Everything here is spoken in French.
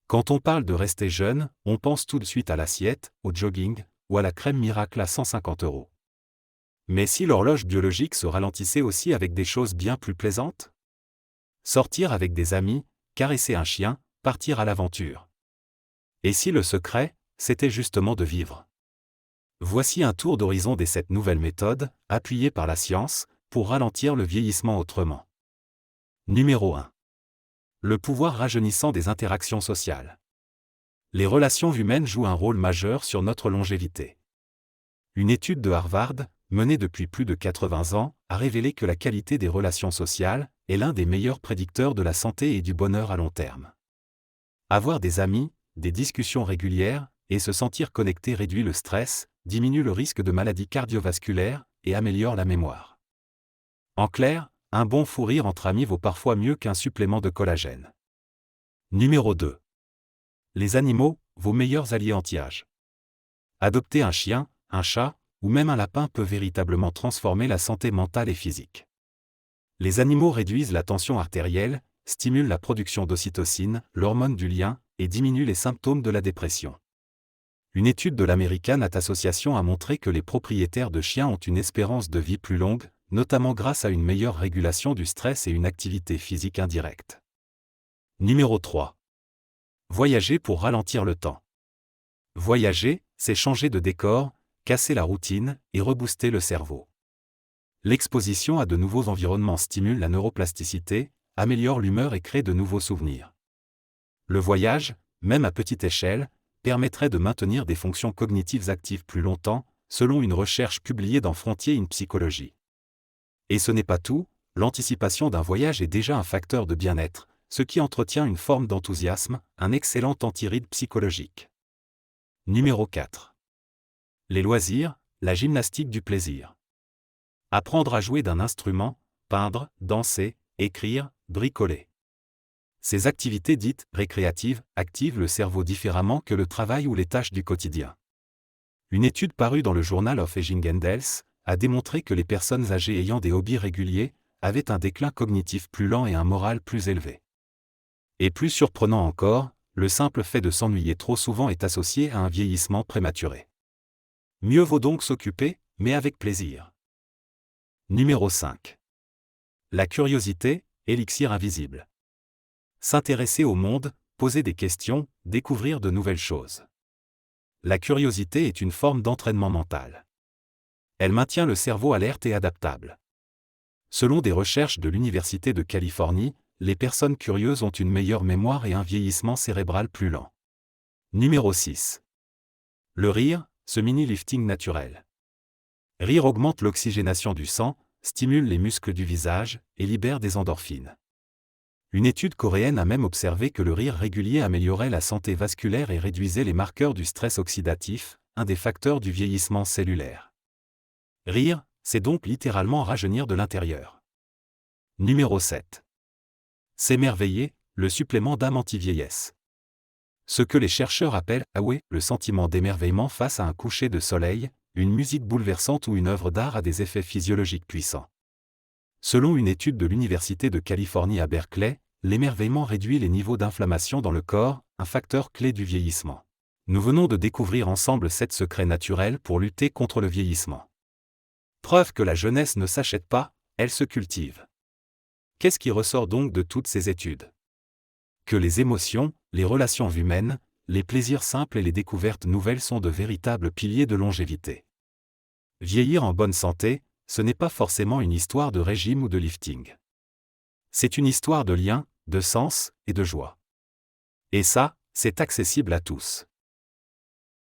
Quand on parle de rester jeune, on pense tout de suite à l'assiette, au jogging, ou à la crème miracle à 150 €. Mais si l'horloge biologique se ralentissait aussi avec des choses bien plus plaisantes? Sortir avec des amis, caresser un chien, partir à l'aventure. Et si le secret, c'était justement de vivre? Voici un tour d'horizon des 7 nouvelles méthodes, appuyées par la science, pour ralentir le vieillissement autrement. Numéro 1. Le pouvoir rajeunissant des interactions sociales. Les relations humaines jouent un rôle majeur sur notre longévité. Une étude de Harvard, menée depuis plus de 80 ans, a révélé que la qualité des relations sociales est l'un des meilleurs prédicteurs de la santé et du bonheur à long terme. Avoir des amis, des discussions régulières, et se sentir connecté réduit le stress, diminue le risque de maladies cardiovasculaires et améliore la mémoire. En clair, un bon fou rire entre amis vaut parfois mieux qu'un supplément de collagène. Numéro 2. Les animaux, vos meilleurs alliés anti-âge. Adopter un chien, un chat, ou même un lapin peut véritablement transformer la santé mentale et physique. Les animaux réduisent la tension artérielle, stimulent la production d'ocytocine, l'hormone du lien, et diminuent les symptômes de la dépression. Une étude de l'American Heart Association a montré que les propriétaires de chiens ont une espérance de vie plus longue, notamment grâce à une meilleure régulation du stress et une activité physique indirecte. Numéro 3. Voyager pour ralentir le temps. Voyager, c'est changer de décor, casser la routine et rebooster le cerveau. L'exposition à de nouveaux environnements stimule la neuroplasticité, améliore l'humeur et crée de nouveaux souvenirs. Le voyage, même à petite échelle, permettrait de maintenir des fonctions cognitives actives plus longtemps, selon une recherche publiée dans Frontiers in Psychology. Et ce n'est pas tout, l'anticipation d'un voyage est déjà un facteur de bien-être, ce qui entretient une forme d'enthousiasme, un excellent antiride psychologique. Numéro 4. Les loisirs, la gymnastique du plaisir. Apprendre à jouer d'un instrument, peindre, danser, écrire, bricoler. Ces activités dites récréatives activent le cerveau différemment que le travail ou les tâches du quotidien. Une étude parue dans le Journal of Aging and Health a démontré que les personnes âgées ayant des hobbies réguliers avaient un déclin cognitif plus lent et un moral plus élevé. Et plus surprenant encore, le simple fait de s'ennuyer trop souvent est associé à un vieillissement prématuré. Mieux vaut donc s'occuper, mais avec plaisir. Numéro 5. La curiosité, élixir invisible. S'intéresser au monde, poser des questions, découvrir de nouvelles choses. La curiosité est une forme d'entraînement mental. Elle maintient le cerveau alerte et adaptable. Selon des recherches de l'Université de Californie, les personnes curieuses ont une meilleure mémoire et un vieillissement cérébral plus lent. Numéro 6. Le rire, ce mini-lifting naturel. Rire augmente l'oxygénation du sang, stimule les muscles du visage et libère des endorphines. Une étude coréenne a même observé que le rire régulier améliorait la santé vasculaire et réduisait les marqueurs du stress oxydatif, un des facteurs du vieillissement cellulaire. Rire, c'est donc littéralement rajeunir de l'intérieur. Numéro 7. S'émerveiller, le supplément d'âme anti-vieillesse. Ce que les chercheurs appellent le sentiment d'émerveillement face à un coucher de soleil, une musique bouleversante ou une œuvre d'art a des effets physiologiques puissants. Selon une étude de l'Université de Californie à Berkeley, l'émerveillement réduit les niveaux d'inflammation dans le corps, un facteur clé du vieillissement. Nous venons de découvrir ensemble 7 secrets naturels pour lutter contre le vieillissement. Preuve que la jeunesse ne s'achète pas, elle se cultive. Qu'est-ce qui ressort donc de toutes ces études? Que les émotions, les relations humaines, les plaisirs simples et les découvertes nouvelles sont de véritables piliers de longévité. Vieillir en bonne santé, ce n'est pas forcément une histoire de régime ou de lifting. C'est une histoire de lien, de sens et de joie. Et ça, c'est accessible à tous.